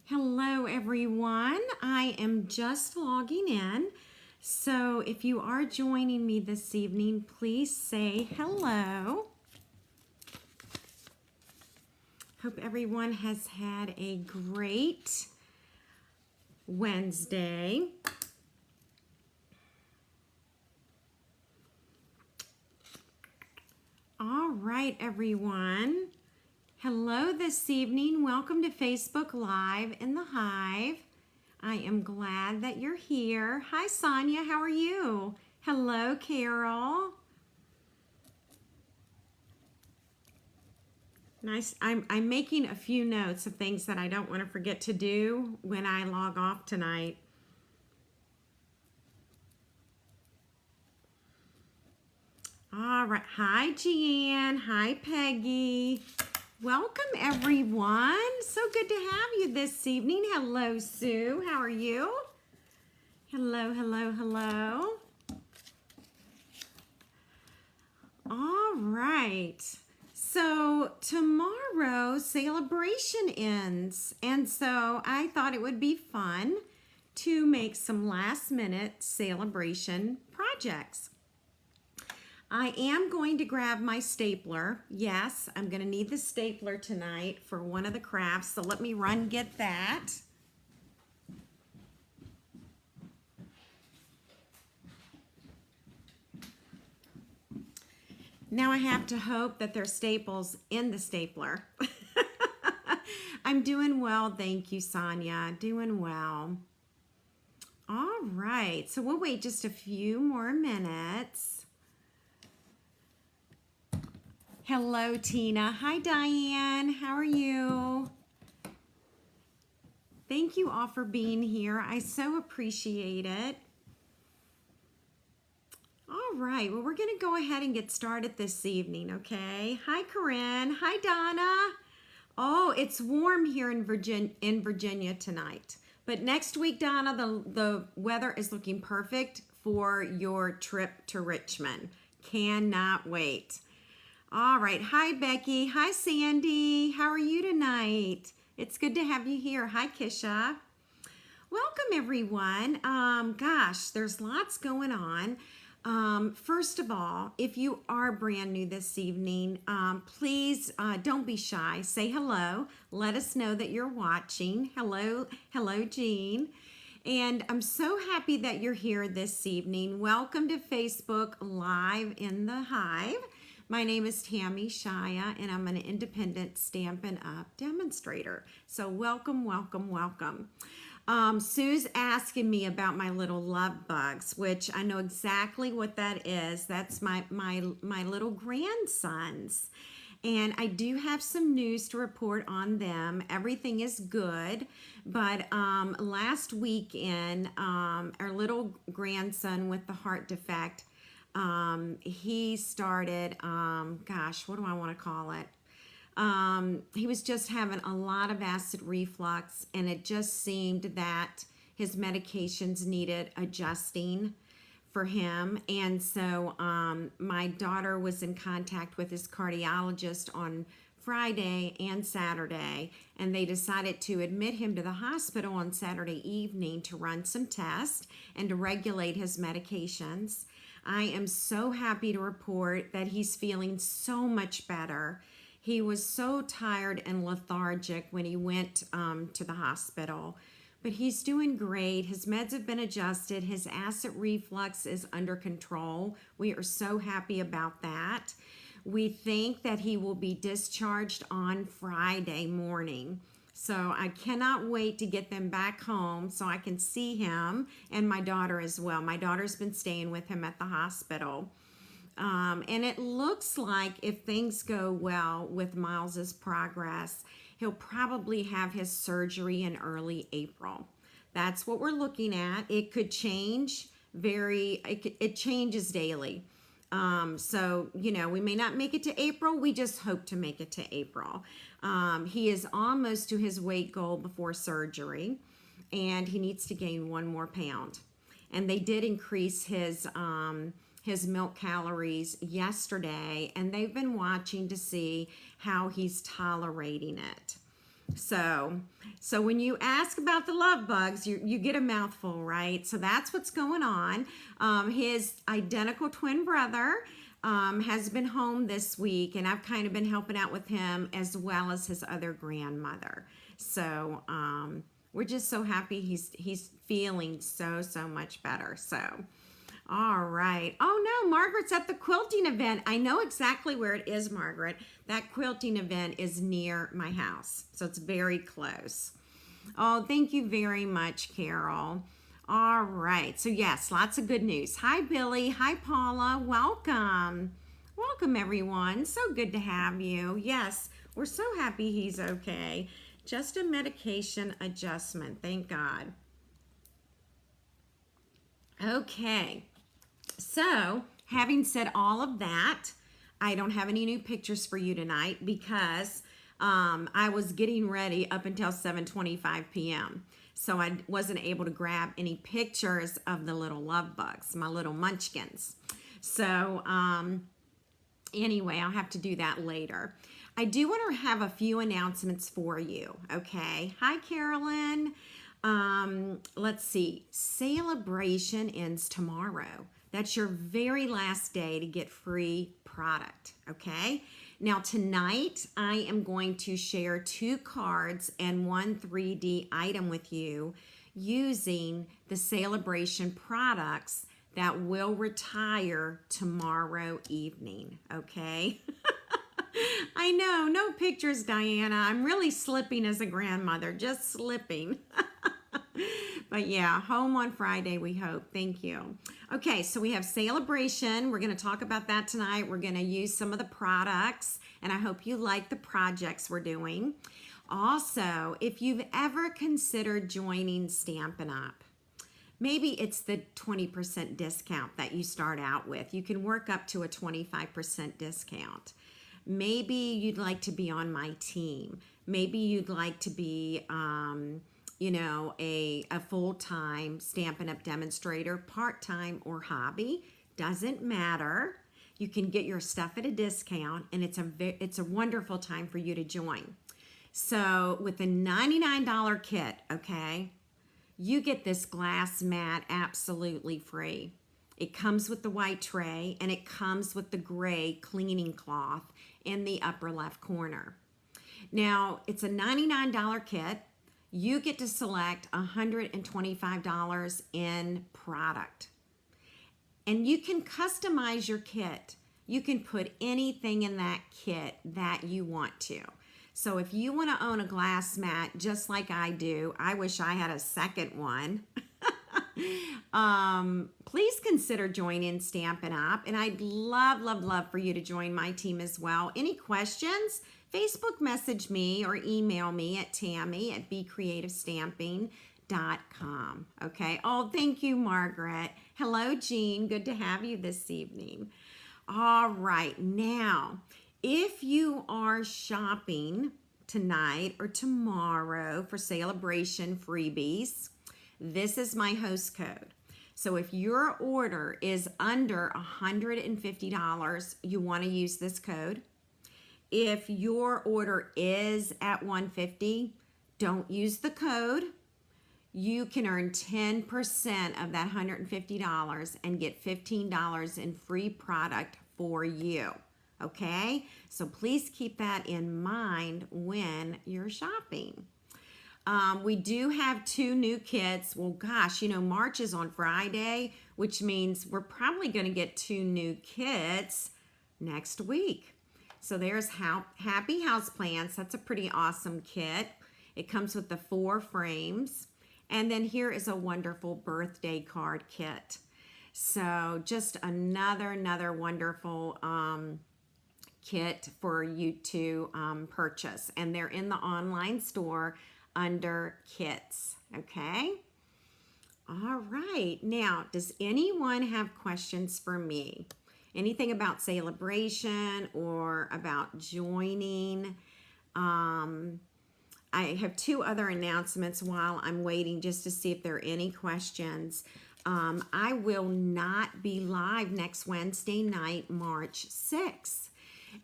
Hello everyone, I am just logging in, so if you are joining me this evening, please say hello. Hope everyone has had a great Wednesday. All right everyone, hello this evening. Welcome to Facebook Live in the Hive. I am glad that you're here. Hi Sonia, how are you? Hello Carol. Nice. I'm making a few notes of things that I don't want to forget to do when I log off tonight. All right. Hi Jeanne. Hi Peggy. Welcome everyone. So good to have you this evening. Hello Sue. How are you? Hello, hello, hello. All right. So tomorrow sale-a-bration ends, and so I thought it would be fun to make some last-minute sale-a-bration projects. I am going to grab my stapler. Yes, I'm going to need the stapler tonight for one of the crafts, so let me run get that. Now I have to hope that there's staples in the stapler. I'm doing well, thank you, Sonia. Doing well. All right, so we'll wait just a few more minutes. Hello, Tina. Hi, Diane. How are you? Thank you all for being here. I so appreciate it. All right, well, we're going to go ahead and get started this evening, okay? Hi, Corinne. Hi, Donna. Oh, it's warm here in Virginia tonight. But next week, Donna, the weather is looking perfect for your trip to Richmond. Cannot wait. All right. Hi, Becky. Hi, Sandy. How are you tonight? It's good to have you here. Hi, Kisha. Welcome, everyone. Gosh, there's lots going on. First of all, if you are brand new this evening, please don't be shy. Say hello. Let us know that you're watching. Hello, hello, Jean. And I'm so happy that you're here this evening. Welcome to Facebook Live in the Hive. My name is Tammy Shia, and I'm an independent Stampin' Up! Demonstrator. So welcome, welcome, welcome. Sue's asking me about my little love bugs, which I know exactly what that is. That's my little grandsons. And I do have some news to report on them. Everything is good, but last weekend, our little grandson with the heart defect, he started, gosh, what do I want to call it? He was just having a lot of acid reflux, and it just seemed that his medications needed adjusting for him. And so my daughter was in contact with his cardiologist on Friday and Saturday, and they decided to admit him to the hospital on Saturday evening to run some tests and to regulate his medications. I am so happy to report that he's feeling so much better. He was so tired and lethargic when he went to the hospital, but he's doing great. His meds have been adjusted. His acid reflux is under control. We are so happy about that. We think that he will be discharged on Friday morning. So I cannot wait to get them back home so I can see him and my daughter as well. My daughter's been staying with him at the hospital. And it looks like if things go well with Miles's progress, he'll probably have his surgery in early April. That's what we're looking at. It could change it changes daily. So, you know, we may not make it to April. We just hope to make it to April. He is almost to his weight goal before surgery, and he needs to gain 1 more pound. And they did increase his milk calories yesterday, and they've been watching to see how he's tolerating it. So when you ask about the love bugs, you get a mouthful, right? So that's what's going on. His identical twin brother has been home this week, and I've kind of been helping out with him as well as his other grandmother. So we're just so happy he's feeling so much better. So. All right. Oh no, Margaret's at the quilting event. I know exactly where it is, Margaret. That quilting event is near my house, so it's very close. Oh, thank you very much, Carol. All right. So yes, lots of good news. Hi, Billy. Hi, Paula. Welcome. Welcome, everyone. So good to have you. Yes, we're so happy he's okay. Just a medication adjustment. Thank God. Okay. So, having said all of that, I don't have any new pictures for you tonight because I was getting ready up until 7:25 p.m. So I wasn't able to grab any pictures of the little love bugs, my little munchkins. So anyway, I'll have to do that later. I do want to have a few announcements for you, okay? Hi, Carolyn. Let's see. Sale-a-bration ends tomorrow. That's your very last day to get free product, okay? Now tonight, I am going to share 2 cards and 1 3D item with you using the Sale-a-bration products that will retire tomorrow evening, okay? I know, no pictures, Diana. I'm really slipping as a grandmother, just slipping. But yeah, home on Friday, we hope. Thank you. Okay, so we have Sale-a-bration. We're going to talk about that tonight. We're going to use some of the products, and I hope you like the projects we're doing. Also, if you've ever considered joining Stampin' Up!, maybe it's the 20% discount that you start out with. You can work up to a 25% discount. Maybe you'd like to be on my team. Maybe you'd like to be a full-time Stampin' Up! Demonstrator, part-time or hobby, doesn't matter. You can get your stuff at a discount, and it's a wonderful time for you to join. So with a $99 kit, okay, you get this glass mat absolutely free. It comes with the white tray, and it comes with the gray cleaning cloth in the upper left corner. Now, it's a $99 kit. You get to select $125 in product. And you can customize your kit. You can put anything in that kit that you want to. So if you want to own a glass mat just like I do, I wish I had a second one. Please consider joining Stampin' Up! And I'd love for you to join my team as well. Any questions? Facebook message me or email me at tammy@becreativestamping.com. Okay. Oh, thank you, Margaret. Hello, Jean. Good to have you this evening. All right. Now, if you are shopping tonight or tomorrow for Sale-a-bration freebies, this is my host code. So if your order is under $150, you want to use this code. If your order is at $150, don't use the code. You can earn 10% of that $150 and get $15 in free product for you. Okay? So please keep that in mind when you're shopping. We do have 2 new kits. Well, gosh, March is on Friday, which means we're probably going to get 2 new kits next week. So there's Happy Houseplants. That's a pretty awesome kit. It comes with the 4 frames. And then here is a wonderful birthday card kit. So just another wonderful kit for you to purchase. And they're in the online store under kits. Okay? All right. Now, does anyone have questions for me? Anything about Sale-a-bration or about joining? I have 2 other announcements while I'm waiting just to see if there are any questions. I will not be live next Wednesday night, March 6th.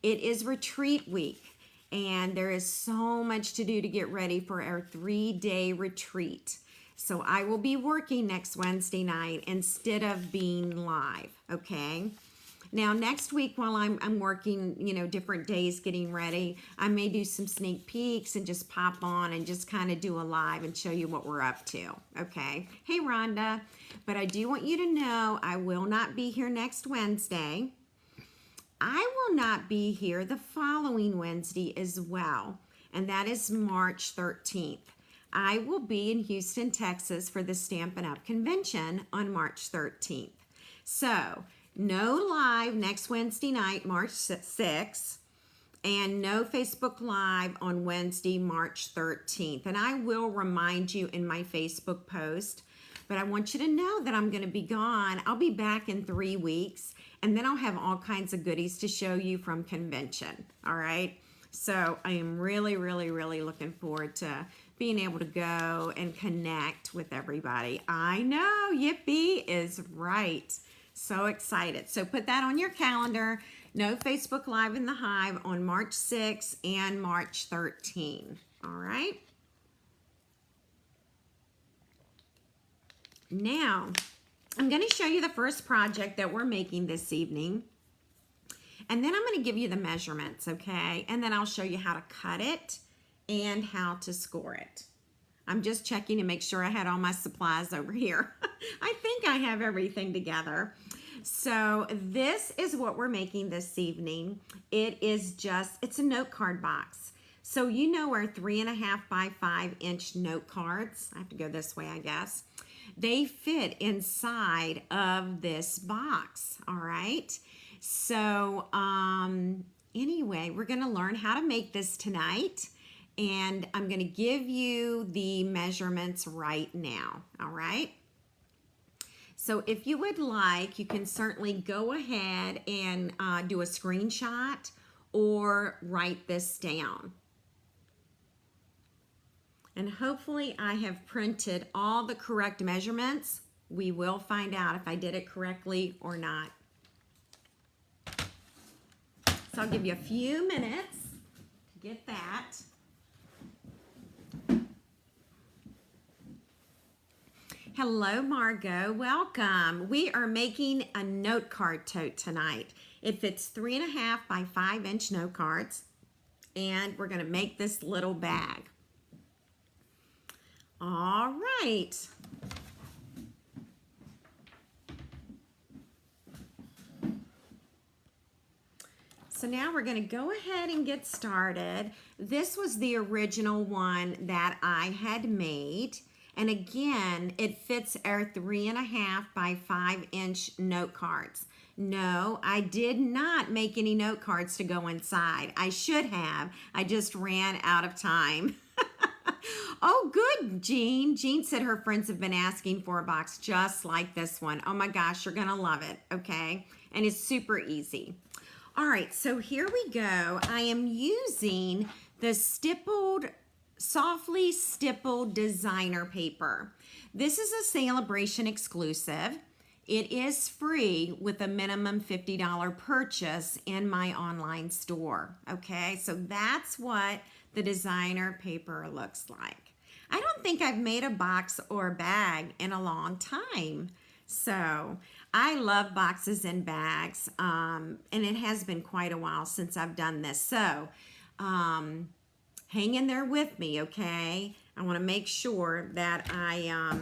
It is retreat week, and there is so much to do to get ready for our 3-day retreat. So I will be working next Wednesday night instead of being live, okay? Now, next week while I'm working, you know, different days getting ready, I may do some sneak peeks and just pop on and just kind of do a live and show you what we're up to, okay? Hey, Rhonda. But I do want you to know I will not be here next Wednesday. I will not be here the following Wednesday as well, and that is March 13th. I will be in Houston, Texas for the Stampin' Up! Convention on March 13th. So, no live next Wednesday night, March 6th, and no Facebook Live on Wednesday, March 13th. And I will remind you in my Facebook post, but I want you to know that I'm going to be gone. I'll be back in 3 weeks, and then I'll have all kinds of goodies to show you from convention, all right? So I am really, really, really looking forward to being able to go and connect with everybody. I know, yippee is right. So excited. So put that on your calendar. No Facebook Live in the Hive on March 6th and March 13th. All right. Now, I'm going to show you the first project that we're making this evening. And then I'm going to give you the measurements, okay? And then I'll show you how to cut it and how to score it. I'm just checking to make sure I had all my supplies over here. I think I have everything together. So this is what we're making this evening. It's a note card box. So you know our 3.5 by 5 inch note cards. I have to go this way, I guess. They fit inside of this box, all right? So anyway, we're gonna learn how to make this tonight, and I'm gonna give you the measurements right now, all right? So if you would like, you can certainly go ahead and do a screenshot or write this down. And hopefully I have printed all the correct measurements. We will find out if I did it correctly or not. So I'll give you a few minutes to get that. Hello, Margot. Welcome. We are making a note card tote tonight. It fits 3.5 by 5 inch note cards, and we're going to make this little bag. All right. So now we're going to go ahead and get started. This was the original one that I had made. And again, it fits our 3.5 by 5 inch note cards. No, I did not make any note cards to go inside. I should have. I just ran out of time. Oh, good, Jean. Jean said her friends have been asking for a box just like this one. Oh my gosh, you're going to love it, okay? And it's super easy. All right, so here we go. I am using the Stippled, Softly Stippled designer paper. This is a sale-a-bration exclusive. It is free with a minimum $50 purchase in my online store, okay? So that's what the designer paper looks like. I don't think I've made a box or a bag in a long time. So I love boxes and bags, and it has been quite a while since I've done this. So hang in there with me, okay? I want to make sure that I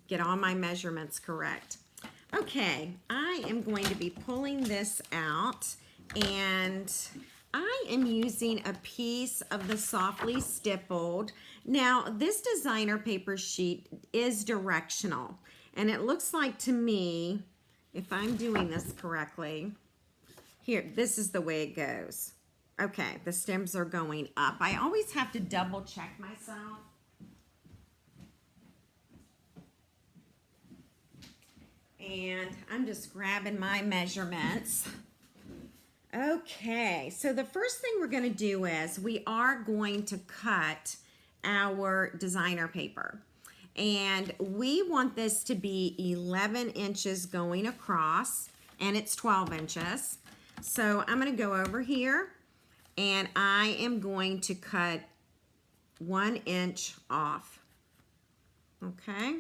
get all my measurements correct. Okay, I am going to be pulling this out, and I am using a piece of the Softly Stippled. Now, this designer paper sheet is directional, and it looks like to me, if I'm doing this correctly, here, this is the way it goes. Okay, the stems are going up. I always have to double check myself. And I'm just grabbing my measurements. Okay, so the first thing we're going to do is we are going to cut our designer paper. And we want this to be 11 inches going across, and it's 12 inches. So I'm going to go over here, and I am going to cut 1 inch off. Okay,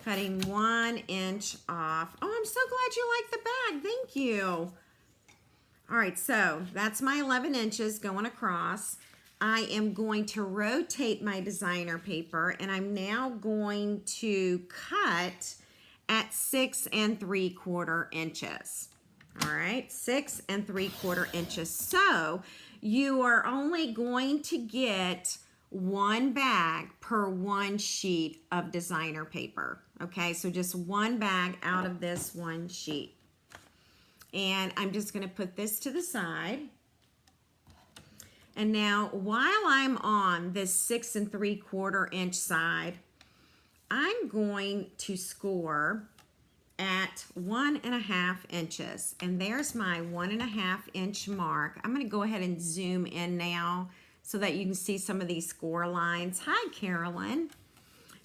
cutting 1 inch off. Oh, I'm so glad you like the bag. Thank you. All right, so that's my 11 inches going across. I am going to rotate my designer paper, and I'm now going to cut at 6 3/4 inches. All right, 6 3/4 inches. So you are only going to get 1 bag per 1 sheet of designer paper. Okay, so just 1 bag out of this 1 sheet. And I'm just going to put this to the side. And now, while I'm on this 6 3/4 inch side, I'm going to score at 1.5 inches. And there's my 1.5 inch mark. I'm going to go ahead and zoom in now so that you can see some of these score lines. Hi, Carolyn.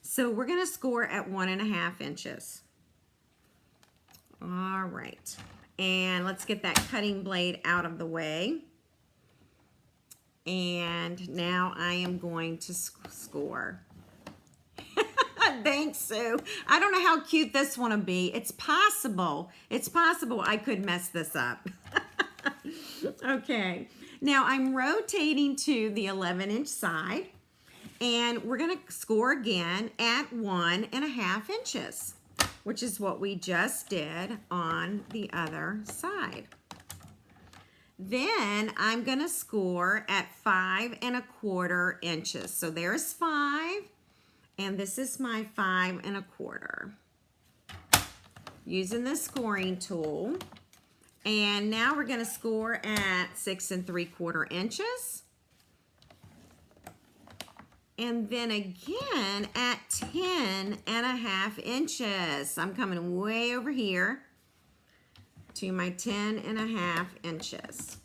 So we're going to score at 1.5 inches. All right. And let's get that cutting blade out of the way. And now I am going to score. Thanks, Sue. I don't know how cute this one will be. It's possible I could mess this up. Okay. Now I'm rotating to the 11 inch side, and we're going to score again at 1.5 inches. Which is what we just did on the other side. Then I'm going to score at 5 1/4 inches. So there's 5, and this is my 5 1/4. Using the scoring tool. And now we're going to score at 6 3/4 inches. And then again at 10.5 inches. I'm coming way over here to my 10.5 inches.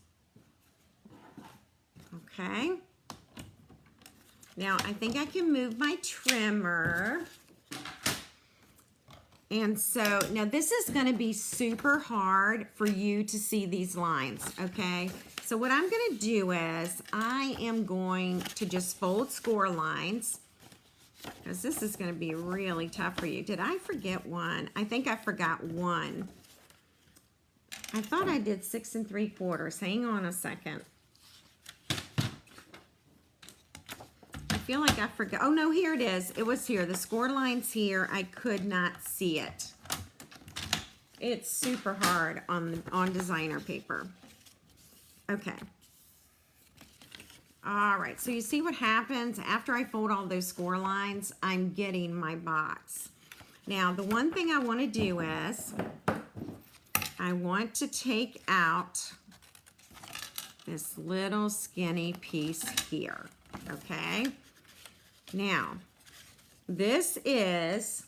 Okay. Now I think I can move my trimmer. And so now this is going to be super hard for you to see these lines, okay? So what I'm going to do is I am going to just fold score lines, because this is going to be really tough for you. Did I forget one? I think I forgot one. I thought I did 6 3/4. Hang on a second. I feel like I forgot. Oh no, here it is. It was here. The score line's here. I could not see it. It's super hard on designer paper. Okay. All right, so you see what happens after I fold all those score lines? I'm getting my box. Now, the one thing I want to do is I want to take out this little skinny piece here, okay? Now, this is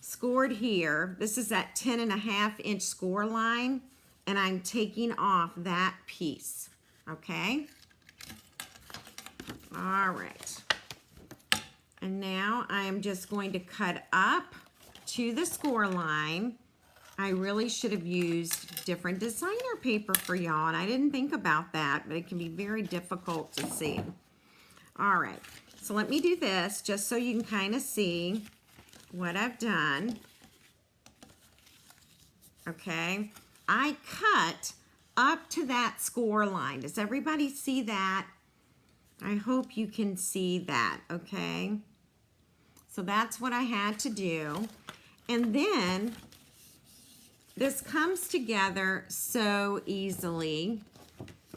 scored here. This is that 10.5 inch score line, and I'm taking off that piece, okay? All right. And now I'm just going to cut up to the score line. I really should have used different designer paper for y'all, and I didn't think about that, but it can be very difficult to see. All right, so let me do this just so you can kind of see what I've done. Okay, I cut up to that score line. Does everybody see that? I hope you can see that, okay? So that's what I had to do. And then this comes together so easily.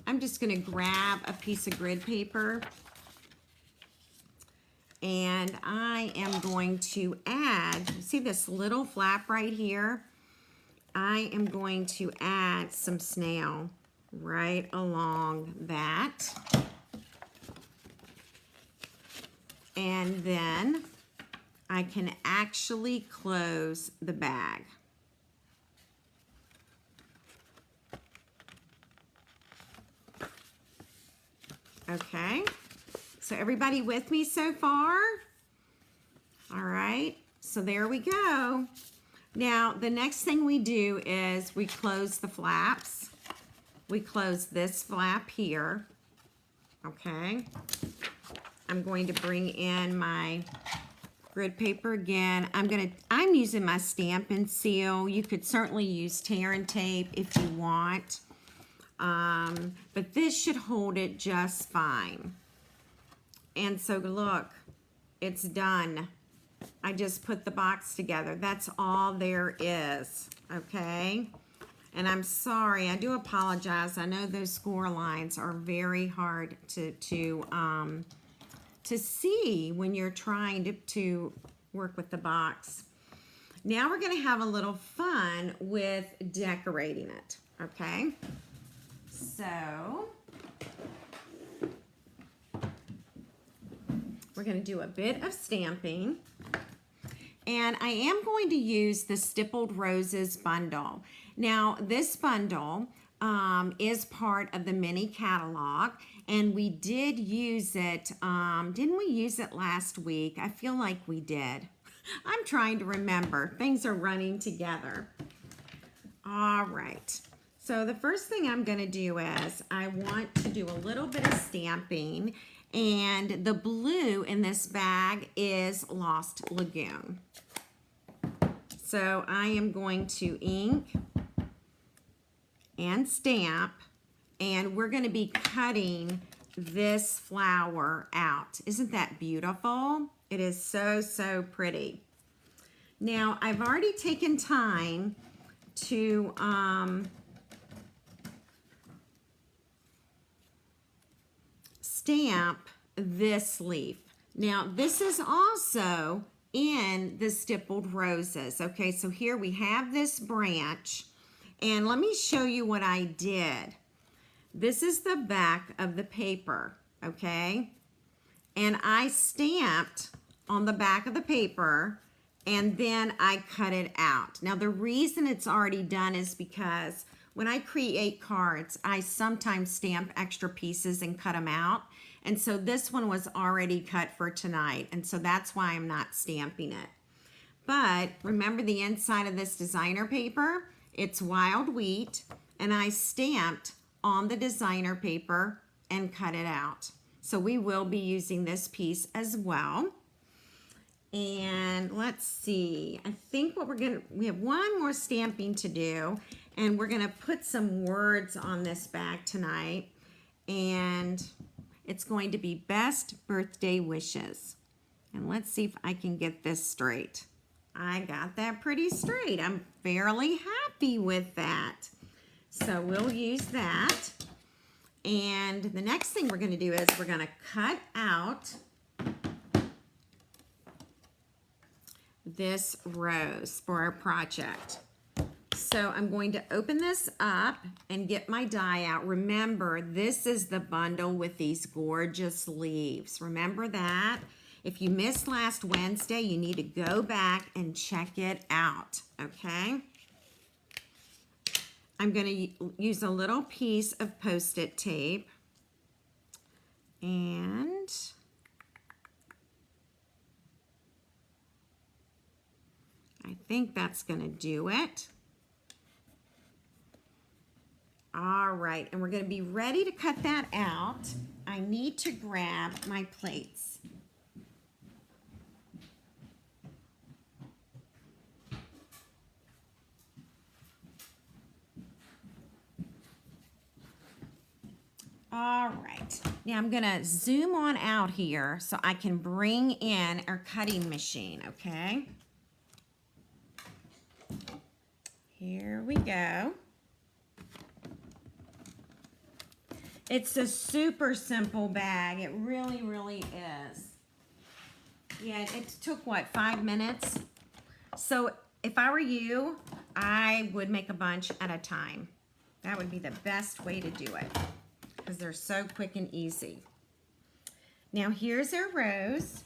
I'm just gonna grab a piece of grid paper, and I am going to add, see this little flap right here? I am going to add some snail right along that. And then I can actually close the bag. Okay, so everybody with me so far? All right, so there we go. Now, the next thing we do is we close the flaps we close this flap here. Okay. I'm going to bring in my grid paper again. I'm using my stamp and seal. You could certainly use tear and tape if you want. But this should hold it just fine. And so look, it's done. I just put the box together. That's all there is, okay? And I'm sorry, I do apologize. I know those score lines are very hard to see when you're trying to work with the box. Now we're gonna have a little fun with decorating it, okay? So, we're going to do a bit of stamping, and I am going to use the Stippled Roses bundle. Now, this bundle is part of the mini catalog, and we did use it, didn't we use it last week? I feel like we did. I'm trying to remember. Things are running together. All right. So the first thing I'm going to do is I want to do a little bit of stamping, and the blue in this bag is Lost Lagoon. So I am going to ink and stamp, and we're going to be cutting this flower out. Isn't that beautiful? It is so, so pretty. Now I've already taken time to stamp this leaf. Now this is also in the Stippled Roses. Okay, so here we have this branch, and let me show you what I did. This is the back of the paper, okay? And I stamped on the back of the paper, and then I cut it out. Now the reason it's already done is because when I create cards, I sometimes stamp extra pieces and cut them out. And so this one was already cut for tonight. And so that's why I'm not stamping it. But remember the inside of this designer paper? It's wild wheat. And I stamped on the designer paper and cut it out. So we will be using this piece as well. And let's see, I think we have one more stamping to do, and we're gonna put some words on this bag tonight, and it's going to be best birthday wishes. And let's see if I can get this straight. I got that pretty straight. I'm fairly happy with that. So we'll use that. And the next thing we're gonna do is we're gonna cut out this rose for our project. So I'm going to open this up and get my die out. Remember, this is the bundle with these gorgeous leaves. Remember that? If you missed last Wednesday, you need to go back and check it out, okay? I'm going to use a little piece of Post-it tape, and I think that's going to do it. All right, and we're going to be ready to cut that out. I need to grab my plates. All right, now I'm going to zoom on out here so I can bring in our cutting machine, okay? Here we go. It's a super simple bag. It really, really is. Yeah, it took, what, 5 minutes? So if I were you, I would make a bunch at a time. That would be the best way to do it because they're so quick and easy. Now here's our rose.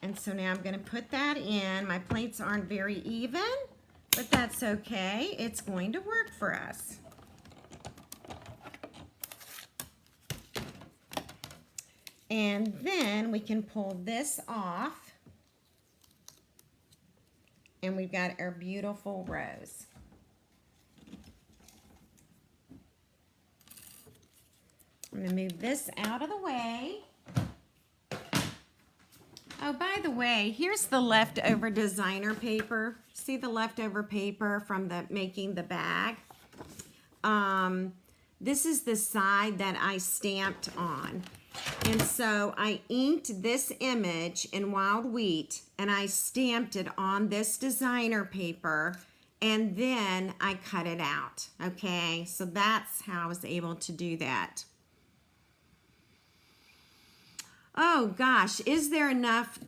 And so now I'm going to put that in. My plates aren't very even, but that's okay. It's going to work for us. And then we can pull this off, and we've got our beautiful rose. going to move this out of the way. Oh, by the way, here's the leftover designer paper. See the leftover paper from making the bag? This is the side that I stamped on. And so I inked this image in wild wheat and I stamped it on this designer paper and then I cut it out. Okay, so that's how I was able to do that. Oh gosh, is there enough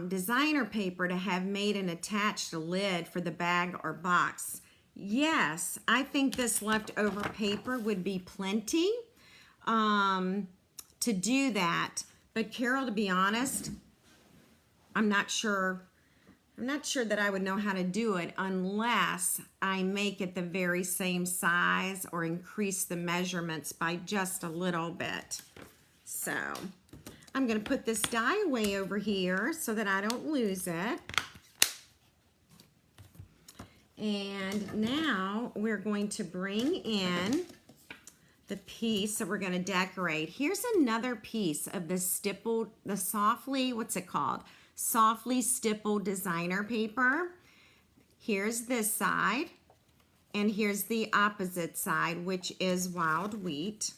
designer paper to have made and attached a lid for the bag or box? Yes, I think this leftover paper would be plenty to do that. But Carol, to be honest, I'm not sure that I would know how to do it unless I make it the very same size or increase the measurements by just a little bit. So I'm going to put this die away over here so that I don't lose it. And now we're going to bring in the piece that we're going to decorate. Here's another piece of the stippled, the softly, what's it called? Softly stippled designer paper. Here's this side, and here's the opposite side, which is wild wheat.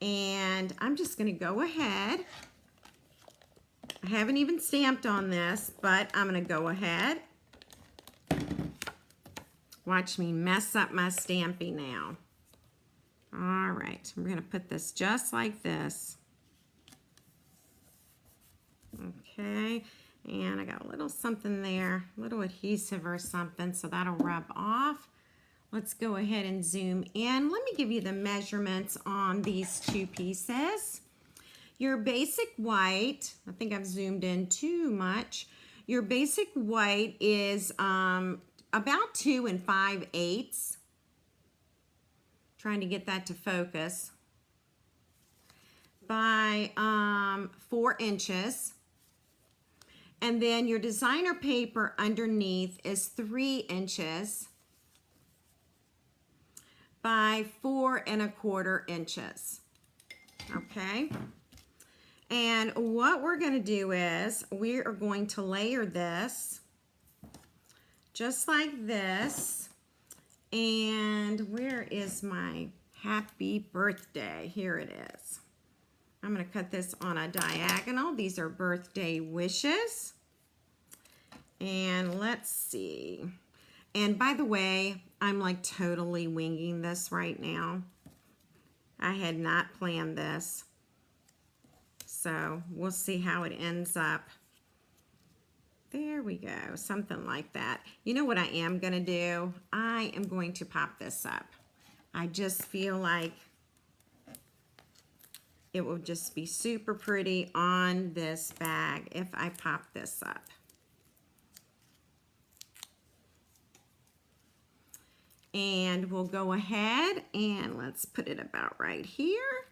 And I'm just going to go ahead. I haven't even stamped on this, but I'm going to go ahead. Watch me mess up my stamping now. All right, I'm going to put this just like this. Okay, and I got a little something there, a little adhesive or something, so that'll rub off. Let's go ahead and zoom in. Let me give you the measurements on these two pieces. Your basic white, I think I've zoomed in too much. Your basic white is about 2 5/8. Trying to get that to focus. By 4 inches. And then your designer paper underneath is 3 inches by 4 1/4 inches. Okay. And what we're going to do is we are going to layer this just like this. And where is my happy birthday? Here it is. I'm going to cut this on a diagonal. These are birthday wishes. And let's see. And by the way, I'm like totally winging this right now. I had not planned this. So we'll see how it ends up. There we go, something like that. You know what I am going to do? I am going to pop this up. I just feel like it will just be super pretty on this bag if I pop this up. And we'll go ahead and let's put it about right here.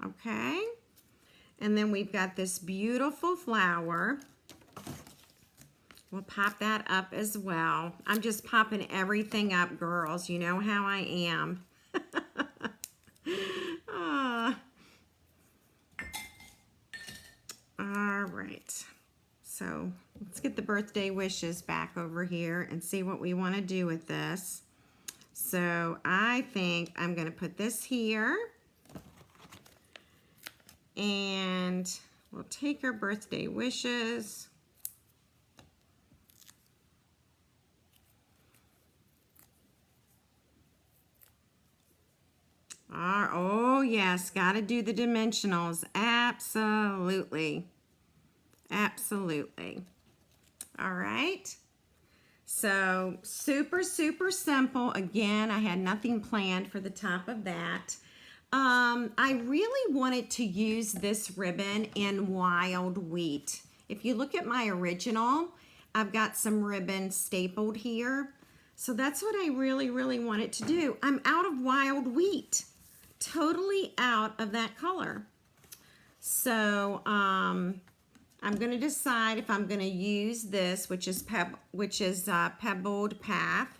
Okay. And then we've got this beautiful flower. We'll pop that up as well. I'm just popping everything up, girls. You know how I am. All right. So let's get the birthday wishes back over here and see what we want to do with this. So I think I'm going to put this here. And we'll take our birthday wishes. Oh yes, got to do the dimensionals. Absolutely. Absolutely. All right. So super, super simple. Again, I had nothing planned for the top of that. I really wanted to use this ribbon in wild wheat. If you look at my original, I've got some ribbon stapled here. So that's what I really, really wanted to do. I'm out of wild wheat. Totally out of that color. So I'm going to decide if I'm going to use this, which is Pebbled Path.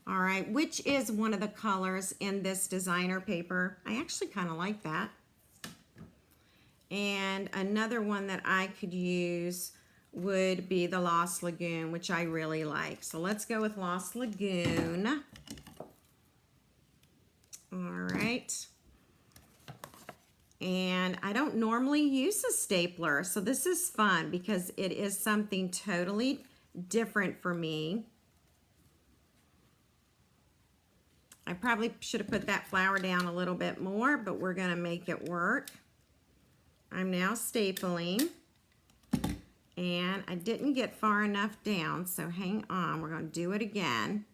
All right, which is one of the colors in this designer paper. I actually kind of like that. And another one that I could use would be the Lost Lagoon, which I really like. So let's go with Lost Lagoon. All right. And I don't normally use a stapler, so this is fun because it is something totally different for me. I probably should have put that flower down a little bit more, but we're going to make it work. I'm now stapling, and I didn't get far enough down, so hang on. We're going to do it again.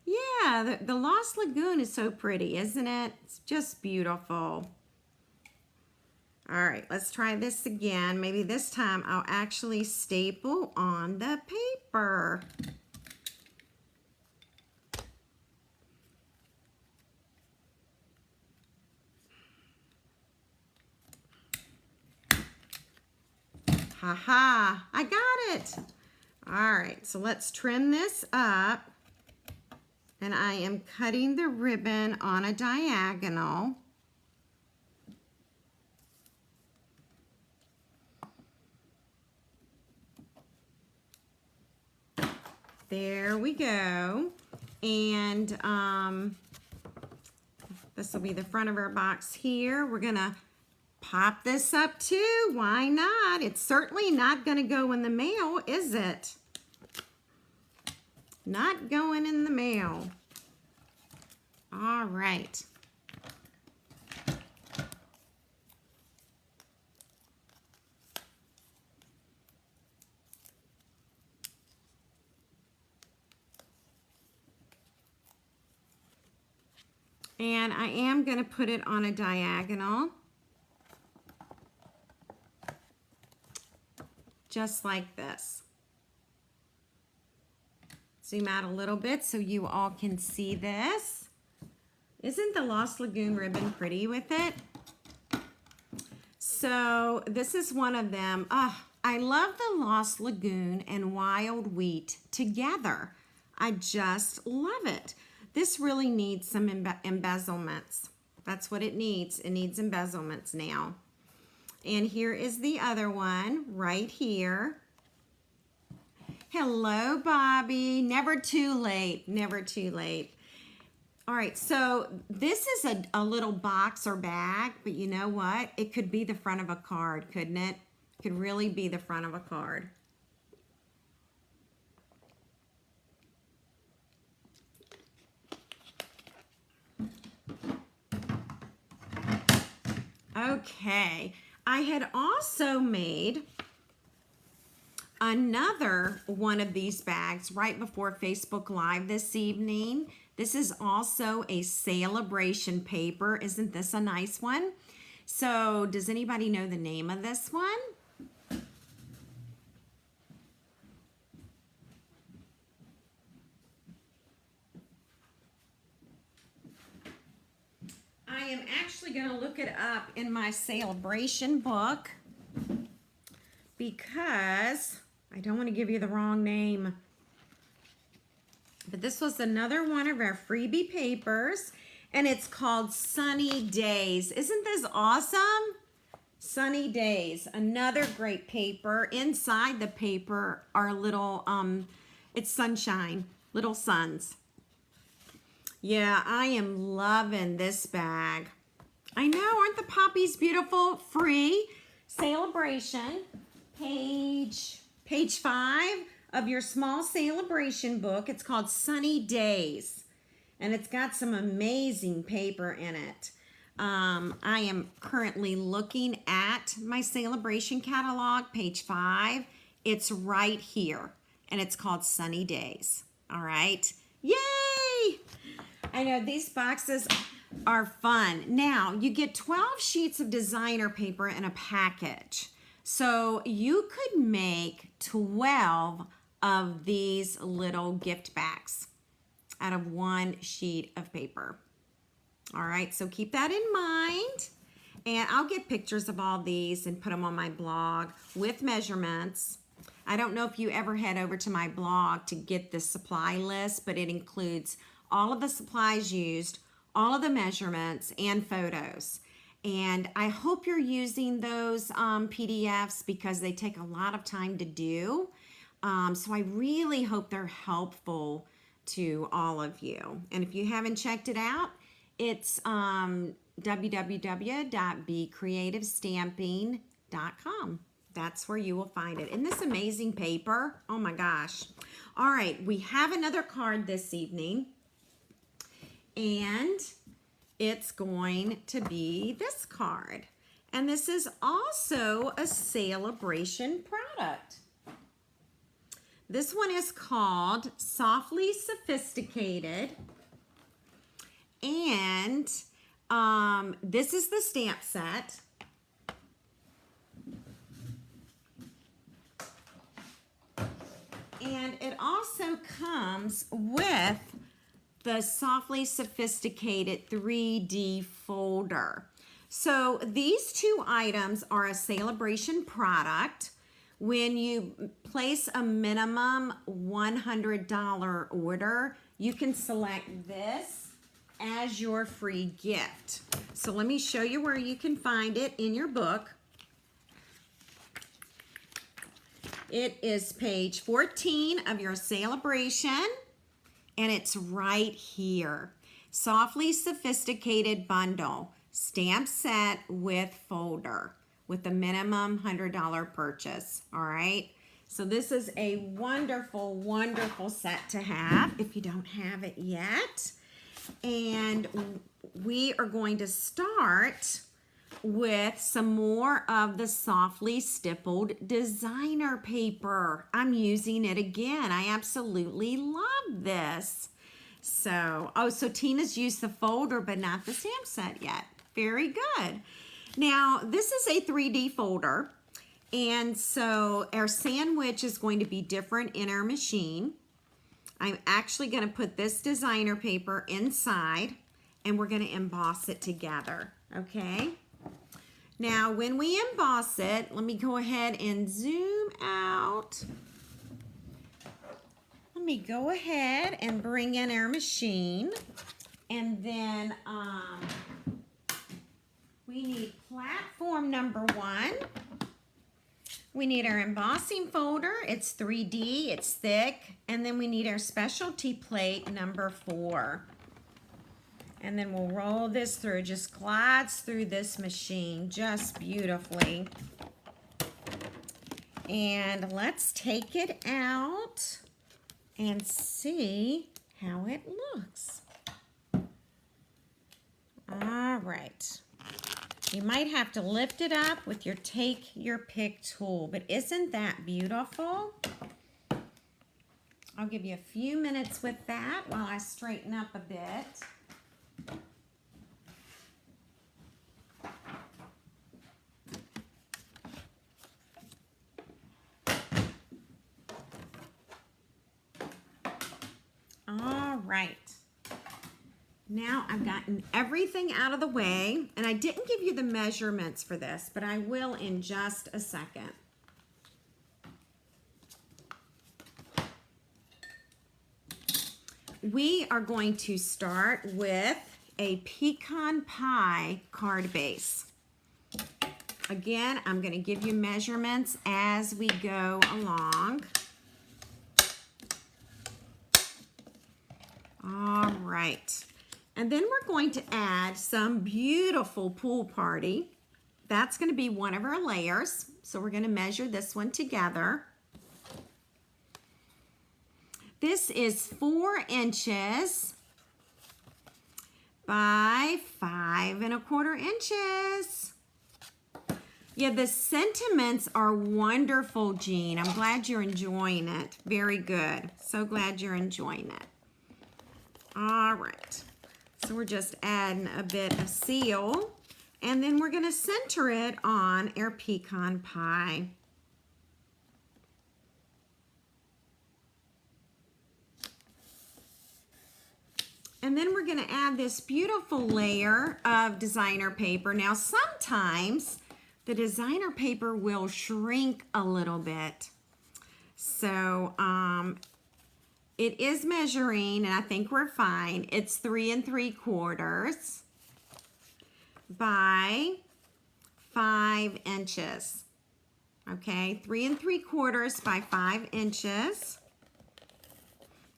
Yeah, the Lost Lagoon is so pretty, isn't it? It's just beautiful. All right, let's try this again. Maybe this time I'll actually staple on the paper. Haha, I got it. All right, so let's trim this up. And I am cutting the ribbon on a diagonal. There we go. And this will be the front of our box here. We're gonna pop this up too. Why not? It's certainly not gonna go in the mail, is it? Not going in the mail. All right. And I am going to put it on a diagonal. Just like this. Zoom out a little bit so you all can see this. Isn't the Lost Lagoon ribbon pretty with it? So this is one of them. I love the Lost Lagoon and Wild Wheat together. I just love it. This really needs some embezzlements. That's what it needs. It needs embezzlements now. And here is the other one right here. Hello, Bobby. Never too late. Never too late. All right, so this is a little box or bag, but you know what? It could be the front of a card, couldn't it? It could really be the front of a card. Okay, I had also made another one of these bags right before Facebook Live this evening. This is also a sale-a-bration paper. Isn't this a nice one? So does anybody know the name of this one? I am actually going to look it up in my sale-a-bration book because I don't want to give you the wrong name. But this was another one of our freebie papers, and it's called Sunny Days. Isn't this awesome? Sunny Days, another great paper. Inside the paper are little, it's sunshine, little suns. Yeah, I am loving this bag. I know, aren't the poppies beautiful? Free, sale-a-bration, page 5 of your small sale-a-bration book. It's called Sunny Days, and it's got some amazing paper in it. I am currently looking at my sale-a-bration catalog, page 5. It's right here, and it's called Sunny Days. All right, yay! I know these boxes are fun. Now, you get 12 sheets of designer paper in a package. So you could make 12 of these little gift bags out of one sheet of paper. All right, so keep that in mind. And I'll get pictures of all these and put them on my blog with measurements. I don't know if you ever head over to my blog to get the supply list, but it includes all of the supplies used, all of the measurements, and photos. And I hope you're using those PDFs because they take a lot of time to do. So I really hope they're helpful to all of you. And if you haven't checked it out, it's www.becreativestamping.com. That's where you will find it. Isn't this amazing paper? Oh my gosh. All right, we have another card this evening, and it's going to be this card. And this is also a sale-a-bration product. This one is called Softly Sophisticated. And this is the stamp set. And it also comes with the Softly Sophisticated 3D folder. So these two items are a sale-a-bration product. When you place a minimum $100 order, you can select this as your free gift. So let me show you where you can find it in your book. It is page 14 of your sale-a-bration, and it's right here. Softly Sophisticated Bundle, stamp set with folder, with a minimum $100 purchase, all right? So this is a wonderful, wonderful set to have if you don't have it yet. And we are going to start with some more of the Softly Stippled designer paper. I'm using it again. I absolutely love this. So Tina's used the folder but not the stamp set yet. Very good. Now, this is a 3D folder, and so our sandwich is going to be different in our machine. I'm actually going to put this designer paper inside, and we're going to emboss it together, okay? Now, when we emboss it, let me go ahead and zoom out. Let me go ahead and bring in our machine, and then we need platform number 1. We need our embossing folder. It's 3D, it's thick. And then we need our specialty plate number 4. And then we'll roll this through. It just glides through this machine just beautifully. And let's take it out and see how it looks. All right. You might have to lift it up with your take your pick tool, but isn't that beautiful? I'll give you a few minutes with that while I straighten up a bit. All right. Now I've gotten everything out of the way, and I didn't give you the measurements for this, but I will in just a second. We are going to start with a pecan pie card base. Again, I'm going to give you measurements as we go along. All right. And then we're going to add some beautiful pool party. That's going to be one of our layers. So we're going to measure this one together. This is 4 inches by 5 1/4 inches. Yeah, the sentiments are wonderful, Jean. I'm glad you're enjoying it. Very good. So glad you're enjoying it. All right. So we're just adding a bit of seal, and then we're going to center it on our pecan pie. And then we're going to add this beautiful layer of designer paper. Now, sometimes the designer paper will shrink a little bit. So it is measuring, and I think we're fine. It's 3 3/4 by 5 inches. Okay, 3 3/4 by 5 inches.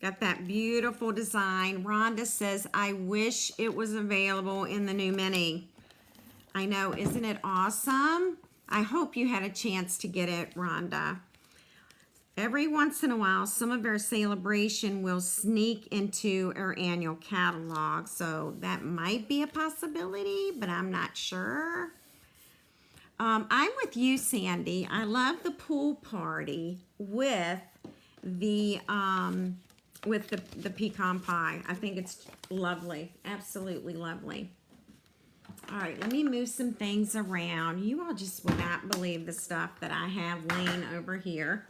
Got that beautiful design. Rhonda says, I wish it was available in the new mini. I know, isn't it awesome? I hope you had a chance to get it, Rhonda. Every once in a while, some of our sale-a-bration will sneak into our annual catalog, so that might be a possibility, but I'm not sure. I'm with you, Sandy. I love the pool party with the pecan pie. I think it's lovely, absolutely lovely. All right, let me move some things around. You all just will not believe the stuff that I have laying over here.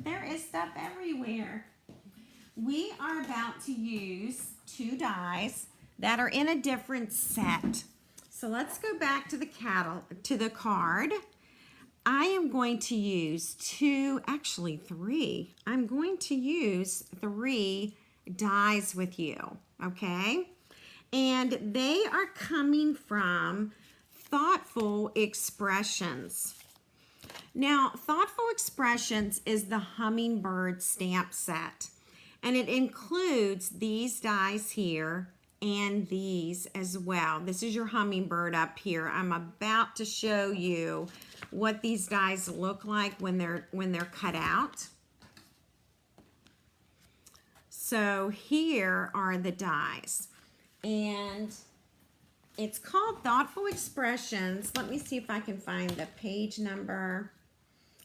There is stuff everywhere. We are about to use 2 dies that are in a different set. So let's go back to the card. I am going to use 3. I'm going to use 3 dies with you, okay? And they are coming from Thoughtful Expressions. Now, Thoughtful Expressions is the hummingbird stamp set, and it includes these dies here and these as well. This is your hummingbird up here. I'm about to show you what these dies look like when they're cut out. So here are the dies, and it's called Thoughtful Expressions. Let me see if I can find the page number.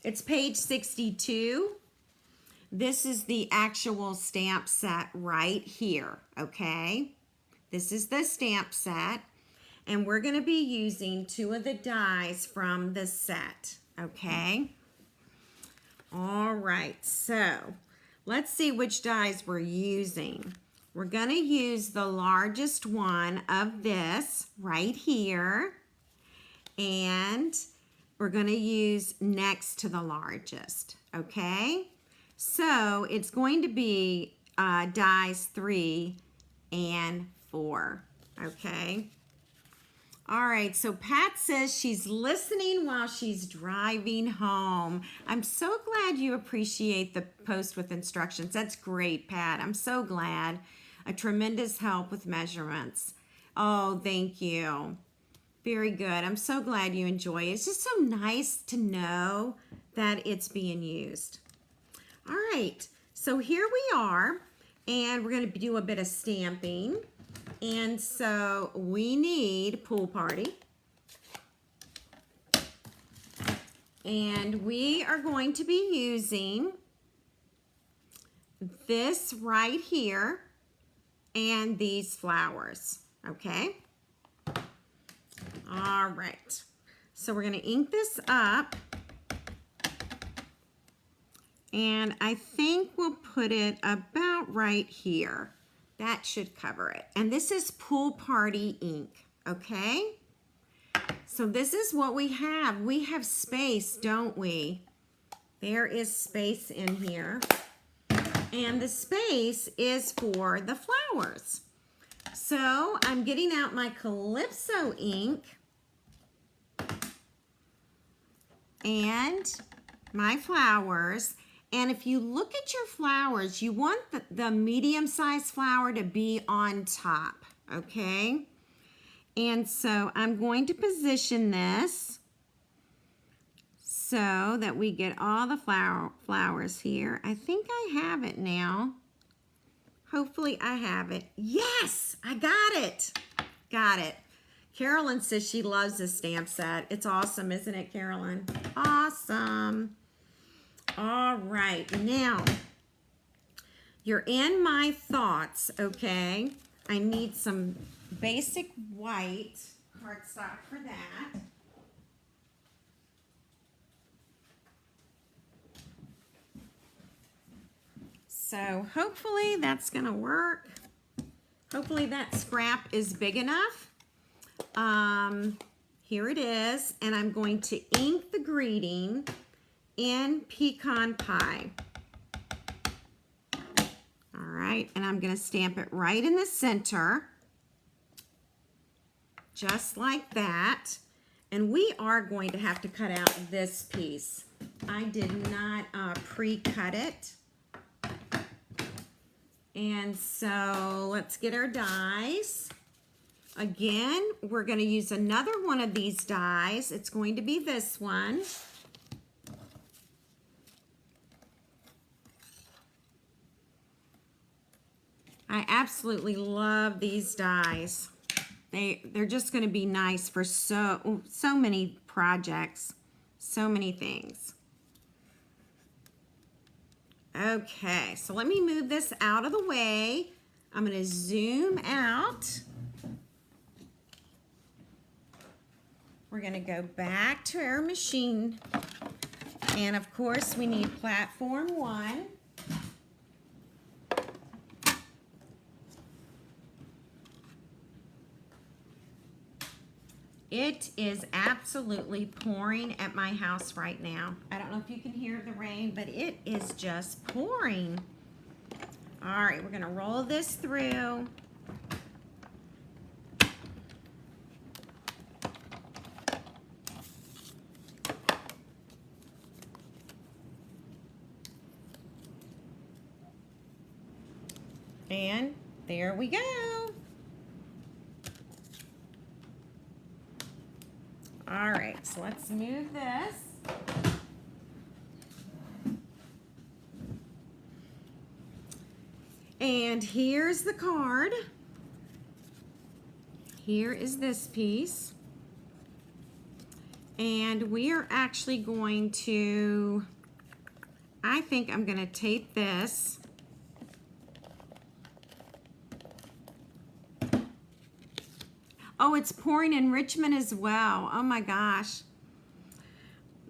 It's page 62. This is the actual stamp set right here, okay? This is the stamp set, and we're going to be using 2 of the dies from the set, okay? All right, so let's see which dies we're using. We're going to use the largest one of this right here, and we're going to use next to the largest, okay? So it's going to be dies 3 and 4, okay? All right, so Pat says she's listening while she's driving home. I'm so glad you appreciate the post with instructions. That's great, Pat. I'm so glad. A tremendous help with measurements. Oh, thank you. Very good. I'm so glad you enjoy it. It's just so nice to know that it's being used. All right, so here we are, and we're going to do a bit of stamping. And so we need Pool Party. And we are going to be using this right here and these flowers, okay? All right, so we're going to ink this up. And I think we'll put it about right here. That should cover it. And this is Pool Party ink, okay? So this is what we have. We have space, don't we? There is space in here. And the space is for the flowers. So I'm getting out my Calypso ink and my flowers. And if you look at your flowers, you want the medium-sized flower to be on top, okay? And so I'm going to position this so that we get all the flowers here. I think I have it now. Hopefully I have it. Yes, I got it. Got it. Carolyn says she loves this stamp set. It's awesome, isn't it, Carolyn? Awesome. All right, now you're in my thoughts, okay? I need some basic white cardstock for that. So hopefully that's gonna work. Hopefully that scrap is big enough. Here it is, and I'm going to ink the greeting in pecan pie. All right, and I'm going to stamp it right in the center, just like that. And we are going to have to cut out this piece. I did not pre-cut it. And so let's get our dies. Again, we're going to use another one of these dies. It's going to be this one. I absolutely love these dies. They're just going to be nice for so many projects, so many things. Okay, so let me move this out of the way. I'm going to zoom out. We're going to go back to our machine. And of course, we need platform 1. It is absolutely pouring at my house right now. I don't know if you can hear the rain, but it is just pouring. All right, we're gonna roll this through. And there we go. All right, so let's move this. And here's the card. Here is this piece. And we are actually going to, I think I'm going to tape this. Oh, it's pouring in Richmond as well. Oh my gosh.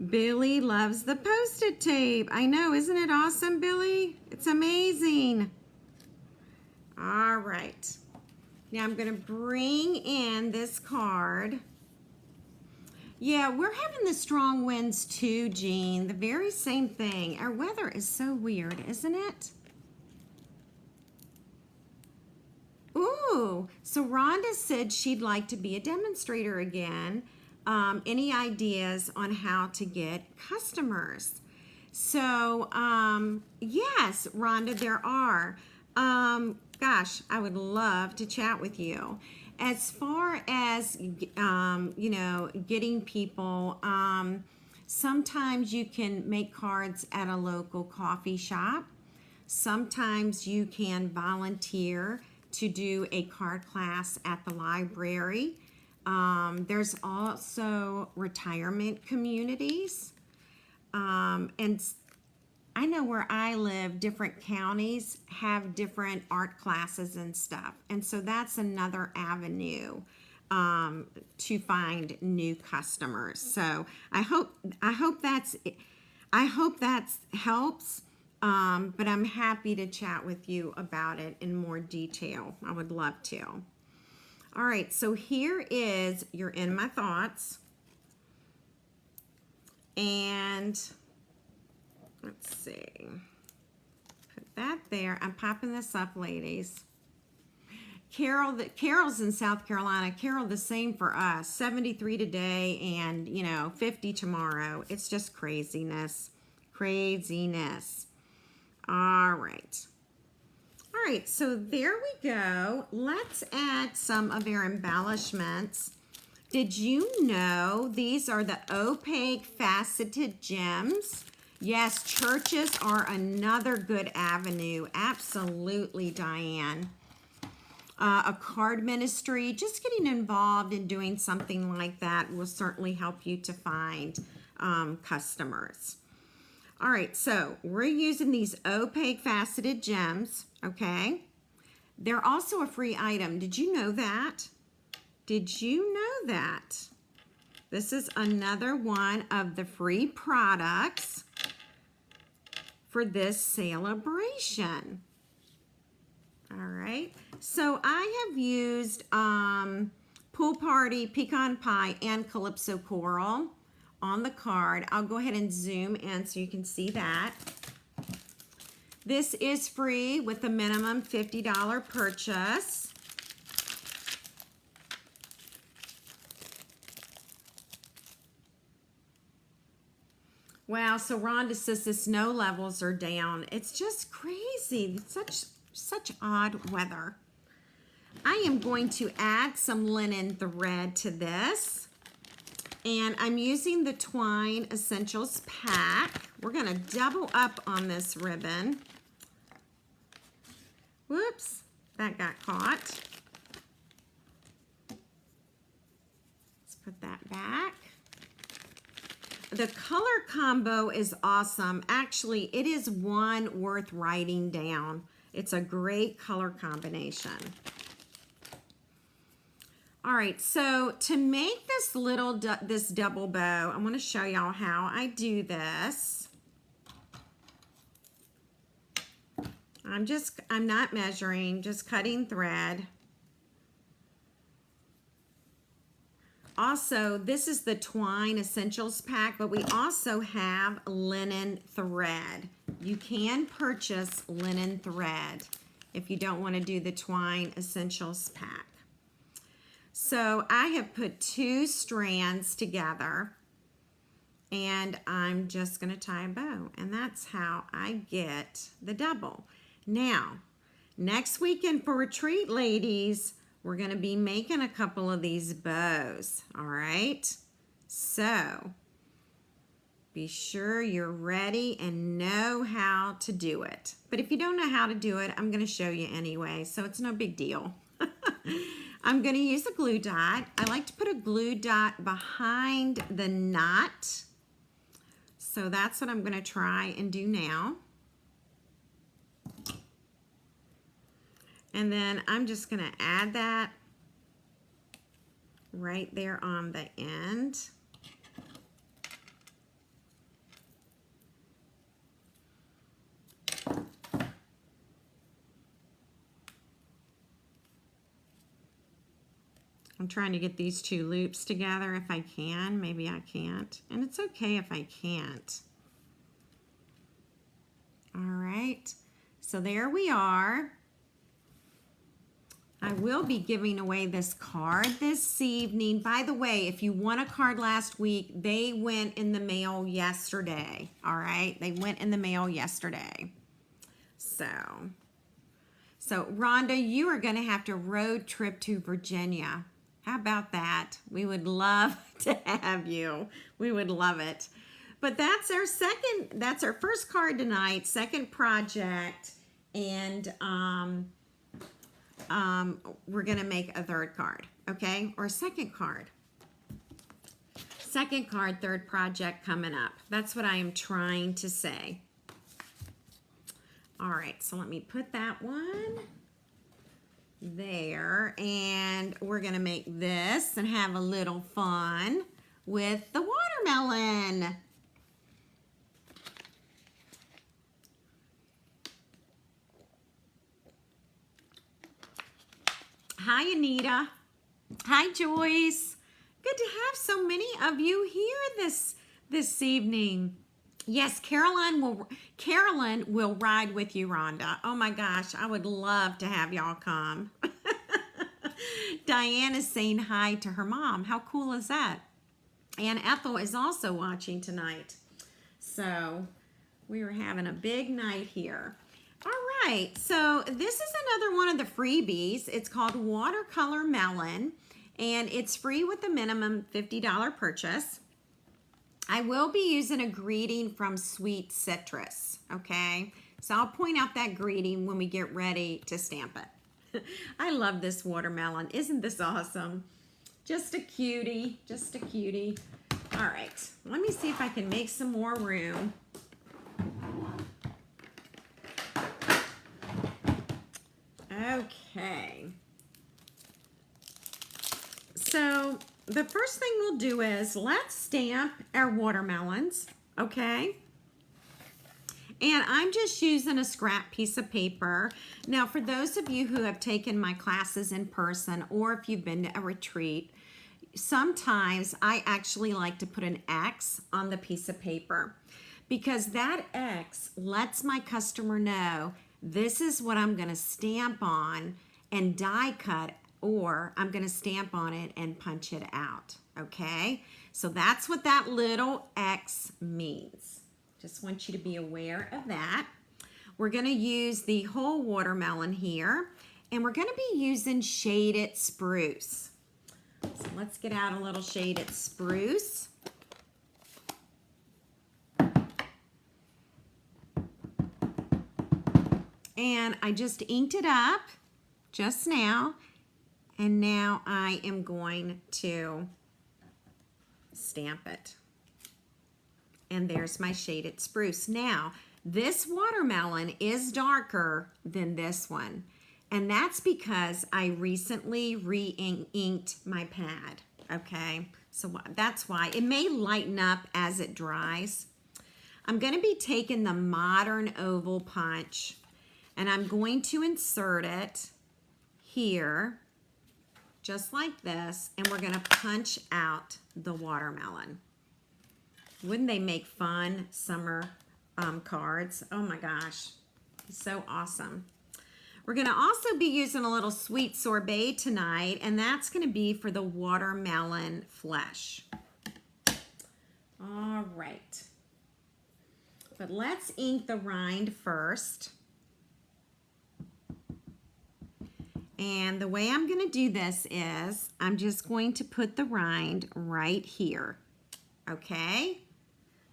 Billy loves the Post-it tape. I know, isn't it awesome, Billy? It's amazing. All right. Now I'm going to bring in this card. Yeah, we're having the strong winds too, Jean. The very same thing. Our weather is so weird, isn't it? Ooh, so Rhonda said she'd like to be a demonstrator again. Any ideas on how to get customers? So, yes, Rhonda, there are. Gosh, I would love to chat with you. As far as, you know, getting people, sometimes you can make cards at a local coffee shop. Sometimes you can volunteer to do a card class at the library. There's also retirement communities. And I know where I live, different counties have different art classes and stuff. And so that's another avenue to find new customers. So I hope that helps. But I'm happy to chat with you about it in more detail. I would love to. All right, so here is your In My Thoughts. And let's see. Put that there. I'm popping this up, ladies. Carol's in South Carolina. Carol, the same for us. 73 today and, 50 tomorrow. It's just craziness. Craziness. All right. All right, so there we go. Let's add some of our embellishments. Did you know these are the opaque faceted gems? Yes, churches are another good avenue. Absolutely, Diane. A card ministry, just getting involved in doing something like that will certainly help you to find customers. All right, so we're using these opaque faceted gems, okay? They're also a free item. Did you know that? Did you know that? This is another one of the free products for this sale-a-bration. All right, so I have used Pool Party, Pecan Pie, and Calypso Coral on the card. I'll go ahead and zoom in so you can see that. This is free with a minimum $50 purchase. Wow, so Rhonda says the snow levels are down. It's just crazy. It's such odd weather. I am going to add some linen thread to this. And I'm using the Twine Essentials pack. We're going to double up on this ribbon. Whoops, that got caught. Let's put that back. The color combo is awesome. Actually, it is one worth writing down. It's a great color combination. All right, so to make this this double bow, I'm going to show y'all how I do this. I'm not measuring, just cutting thread. Also, this is the Twine Essentials pack, but we also have linen thread. You can purchase linen thread if you don't want to do the Twine Essentials pack. So I have put 2 strands together and I'm just going to tie a bow, and that's how I get the double. Now, next weekend for retreat, ladies, we're going to be making a couple of these bows, all right? So be sure you're ready and know how to do it. But if you don't know how to do it, I'm going to show you anyway, so it's no big deal. I'm going to use a glue dot. I like to put a glue dot behind the knot. So that's what I'm going to try and do now. And then I'm just going to add that right there on the end. I'm trying to get these 2 loops together if I can. Maybe I can't. And it's okay if I can't. All right. So there we are. I will be giving away this card this evening. By the way, if you won a card last week, they went in the mail yesterday. All right. They went in the mail yesterday. So Rhonda, you are going to have to road trip to Virginia. How about that? We would love to have you. We would love it. But that's our first card tonight, second project, and we're gonna make a third card, okay? Or a second card. Second card, third project coming up. That's what I am trying to say. All right, so let me put that one there, and we're gonna make this and have a little fun with the watermelon. Hi, Anita. Hi, Joyce. Good to have so many of you here this evening. Yes, Carolyn will ride with you, Rhonda. Oh my gosh, I would love to have y'all come. Diane is saying hi to her mom. How cool is that? And Ethel is also watching tonight. So we are having a big night here. All right, so this is another one of the freebies. It's called Watercolor Melon, and it's free with a minimum $50 purchase. I will be using a greeting from Sweet Citrus, okay? So I'll point out that greeting when we get ready to stamp it. I love this watermelon. Isn't this awesome? Just a cutie, just a cutie. All right, let me see if I can make some more room. Okay. So the first thing we'll do is let's stamp our watermelons, okay? And I'm just using a scrap piece of paper. Now, for those of you who have taken my classes in person, or if you've been to a retreat, sometimes I actually like to put an X on the piece of paper because that X lets my customer know this is what I'm going to stamp on and die cut, or I'm going to stamp on it and punch it out. Okay, so that's what that little X means. Just want you to be aware of that. We're going to use the whole watermelon here, and we're going to be using shaded spruce. So let's get out a little shaded spruce. And I just inked it up just now, and now I am going to stamp it. And there's my shaded spruce. Now, this watermelon is darker than this one, and that's because I recently re-inked my pad, okay? So that's why. It may lighten up as it dries. I'm going to be taking the modern oval punch, and I'm going to insert it here, just like this, and we're going to punch out the watermelon. Wouldn't they make fun summer cards? Oh my gosh, so awesome. We're going to also be using a little sweet sorbet tonight, and that's going to be for the watermelon flesh. All right. But let's ink the rind first. And the way I'm going to do this is I'm just going to put the rind right here. Okay?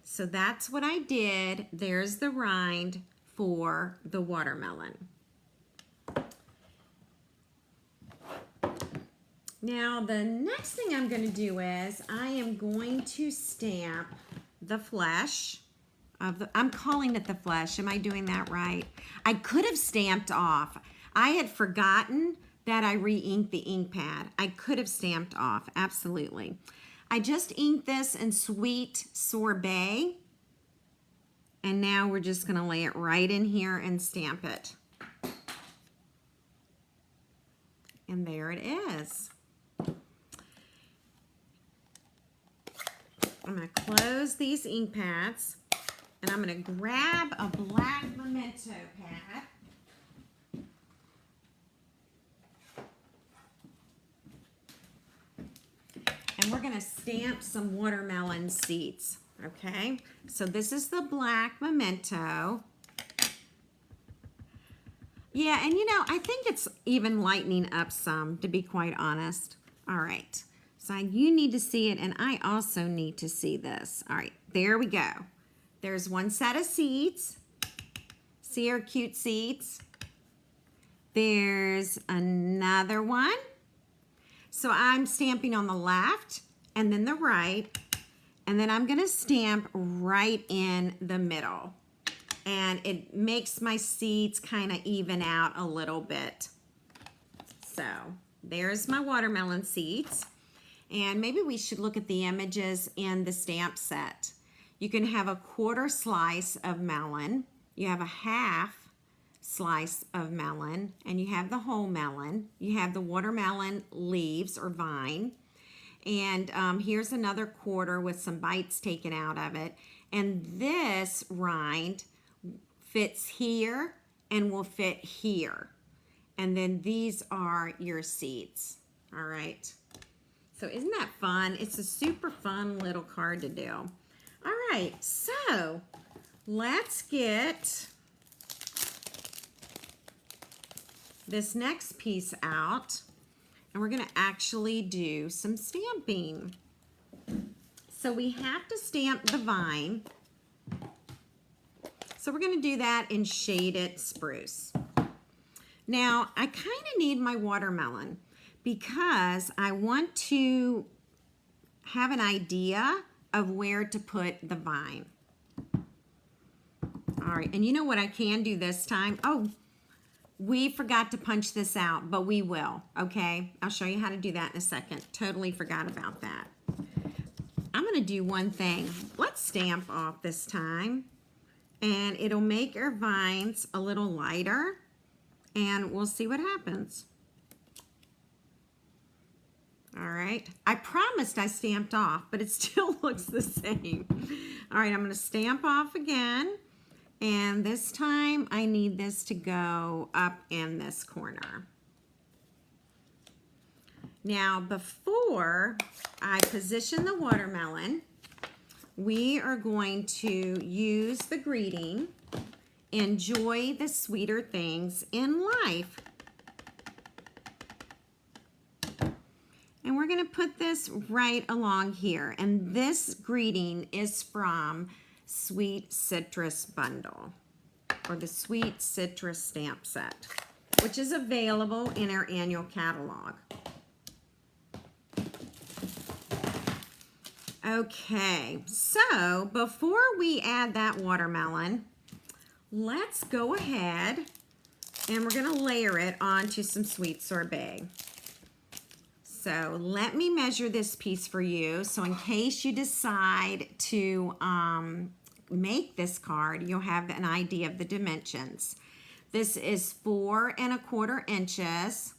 So that's what I did. There's the rind for the watermelon. Now the next thing I'm going to do is I am going to stamp the flesh of the, I'm calling it the flesh. Am I doing that right? I could have stamped off. I had forgotten that I re-inked the ink pad. I could have stamped off, absolutely. I just inked this in sweet sorbet, and now we're just gonna lay it right in here and stamp it. And there it is. I'm gonna close these ink pads, and I'm gonna grab a black memento pad. And we're going to stamp some watermelon seeds, okay? So this is the black memento. Yeah, and you know, I think it's even lightening up some, to be quite honest. All right, so you need to see it, and I also need to see this. All right, there we go. There's one set of seeds. See our cute seeds? There's another one. So I'm stamping on the left and then the right, and then I'm gonna stamp right in the middle. And it makes my seeds kind of even out a little bit. So there's my watermelon seeds. And maybe we should look at the images in the stamp set. You can have a quarter slice of melon, you have a half slice of melon, and you have the whole melon. You have the watermelon leaves or vine, and here's another quarter with some bites taken out of it. And this rind fits here and will fit here, and then these are your seeds. All right, so isn't that fun? It's a super fun little card to do. All right, so let's get this next piece out, and we're going to actually do some stamping. So we have to stamp the vine. So we're going to do that in shaded spruce. Now, I kind of need my watermelon because I want to have an idea of where to put the vine. All right, and you know what I can do this time? Oh, we forgot to punch this out, but we will, okay? I'll show you how to do that in a second. Totally forgot about that. I'm gonna do one thing. Let's stamp off this time, and it'll make our vines a little lighter, and we'll see what happens. All right, I promised I stamped off, but it still looks the same. All right, I'm going to stamp off again, and this time I need this to go up in this corner. Now, before I position the watermelon, we are going to use the greeting, enjoy the sweeter things in life. And we're going to put this right along here. And this greeting is from Sweet Citrus Bundle, or the Sweet Citrus Stamp Set, which is available in our annual catalog. Okay, so before we add that watermelon, let's go ahead and we're going to layer it onto some sweet sorbet. So let me measure this piece for you. So in case you decide to make this card, you'll have an idea of the dimensions. This is 4 1/4 inches.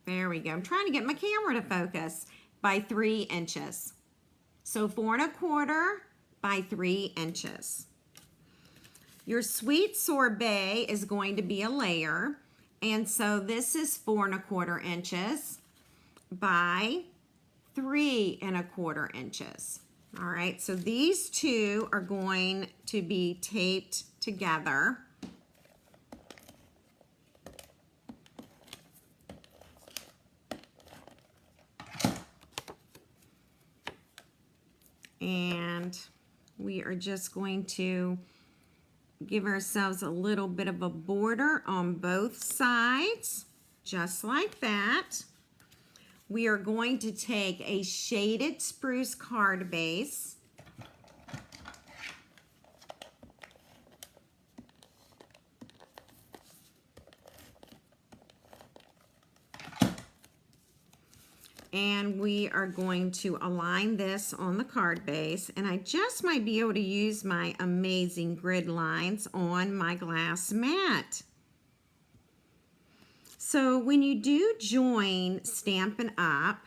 There we go. I'm trying to get my camera to focus. By 3 inches. So 4 1/4 by 3 inches. Your sweet sorbet is going to be a layer. And so this is 4 1/4 inches by 3 1/4 inches. All right, so these two are going to be taped together. And we are just going to give ourselves a little bit of a border on both sides, just like that. We are going to take a shaded spruce card base. And we are going to align this on the card base, and I just might be able to use my amazing grid lines on my glass mat. So when you do join Stampin' Up,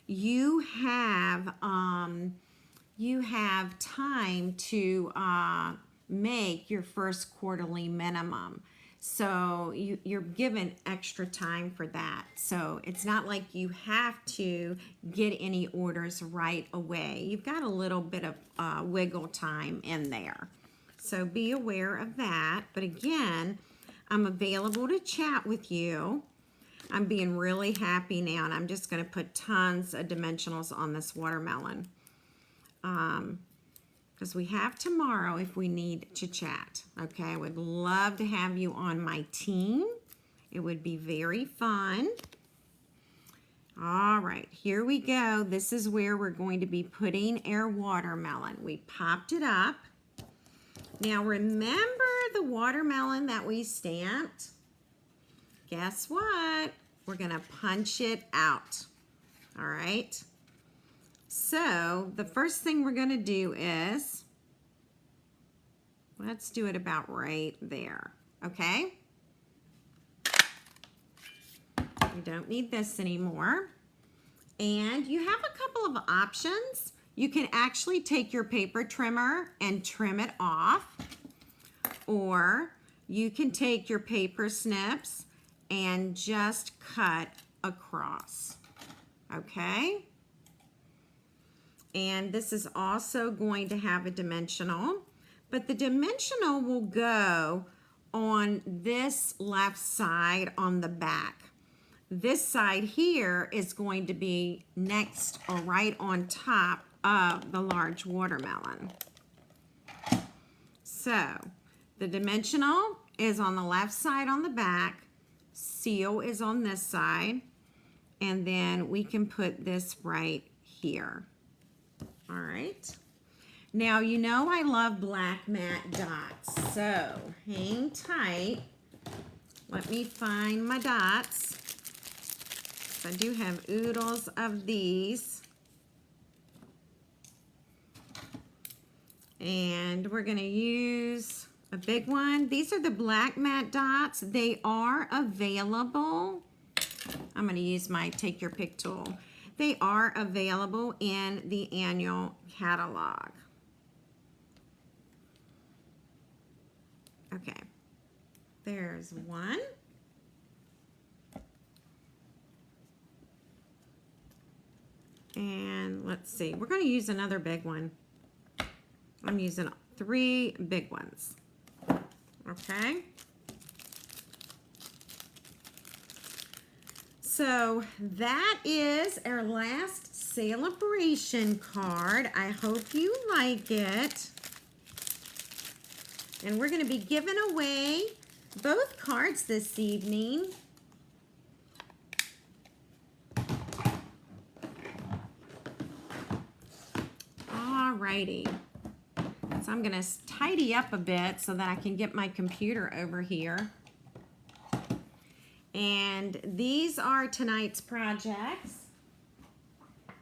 you have time to make your first quarterly minimum. So you're given extra time for that. So it's not like you have to get any orders right away. You've got a little bit of wiggle time in there. So be aware of that. But again, I'm available to chat with you. I'm being really happy now, and I'm just going to put tons of dimensionals on this watermelon. Because we have tomorrow if we need to chat. Okay, I would love to have you on my team. It would be very fun. All right, here we go. This is where we're going to be putting our watermelon. We popped it up. Now remember the watermelon that we stamped? Guess what? We're gonna punch it out. All right. So the first thing we're going to do is, let's do it about right there, okay? We don't need this anymore. And you have a couple of options. You can actually take your paper trimmer and trim it off, or you can take your paper snips and just cut across, okay? And this is also going to have a dimensional, but the dimensional will go on this left side on the back. This side here is going to be next or right on top of the large watermelon. So the dimensional is on the left side on the back, seal is on this side, and then we can put this right here. All right. Now, you know I love black matte dots, so hang tight. Let me find my dots. I do have oodles of these. And we're going to use a big one. These are the black matte dots. They are available I'm going to use my Take Your Pick tool. They are available in the annual catalog. Okay, there's one. And let's see, we're going to use another big one. I'm using 3 big ones. Okay. So that is our last Sale-a-bration card. I hope you like it. And we're going to be giving away both cards this evening. Alrighty. So I'm going to tidy up a bit so that I can get my computer over here. And these are tonight's projects.